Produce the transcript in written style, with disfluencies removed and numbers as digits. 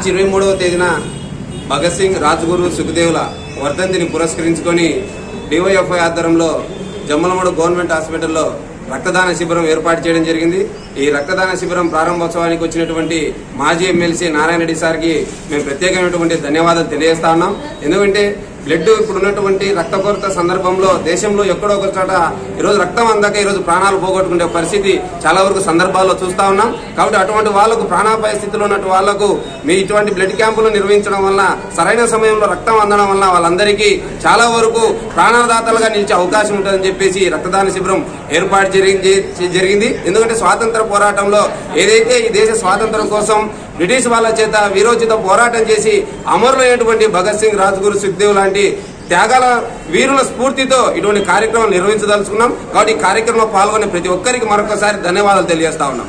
మార్చి 23వ తేదీన భగత్ సింగ్, రాజ్గురు, సుఖదేవుల వర్ధంతిని పురస్కరించుకొని డివైఎఫ్ఐ ఆధ్వర్యంలో జమ్మలమడు గవర్నమెంట్ హాస్పిటల్లో రక్తదాన శిబిరం ఏర్పాటు చేయడం జరిగింది. ఈ రక్తదాన శిబిరం ప్రారంభోత్సవానికి వచ్చినటువంటి మాజీ ఎమ్మెల్సీ నారాయణ రెడ్డి సార్కి మేము ప్రత్యేకమైనటువంటి ధన్యవాదాలు తెలియజేస్తా ఉన్నాం. ఎందుకంటే బ్లడ్ ఇప్పుడు ఉన్నటువంటి రక్త కొరత సందర్భంలో దేశంలో ఎక్కడో ఒక చోట ఈరోజు రక్తం అందాక ఈరోజు ప్రాణాలు పోగొట్టుకునే పరిస్థితి చాలా వరకు సందర్భాల్లో చూస్తా ఉన్నాం. కాబట్టి అటువంటి వాళ్లకు ప్రాణాపాయ స్థితిలో ఉన్నట్టు వాళ్లకు మీ ఇటువంటి బ్లడ్ క్యాంపులు నిర్వహించడం వల్ల సరైన సమయంలో రక్తం అందడం వల్ల వాళ్ళందరికీ చాలా వరకు ప్రాణదాతలుగా నిలిచే అవకాశం ఉంటుందని చెప్పేసి రక్తదాన శిబిరం ఏర్పాటు జరిగింది. ఎందుకంటే స్వాతంత్ర పోరాటంలో ఏదైతే ఈ దేశ స్వాతంత్రం కోసం బ్రిటిష్ వాళ్ళ చేత వీరోచిత పోరాటం చేసి అమరులైనటువంటి భగత్ సింగ్, రాజ్గురు, సుఖ్దేవ్ లాంటి త్యాగాల వీరుల స్ఫూర్తితో ఇటువంటి కార్యక్రమం నిర్వహించదలుచుకున్నాం. కాబట్టి ఈ కార్యక్రమంలో పాల్గొనే ప్రతి ఒక్కరికి మరొకసారి ధన్యవాదాలు తెలియజేస్తా ఉన్నాం.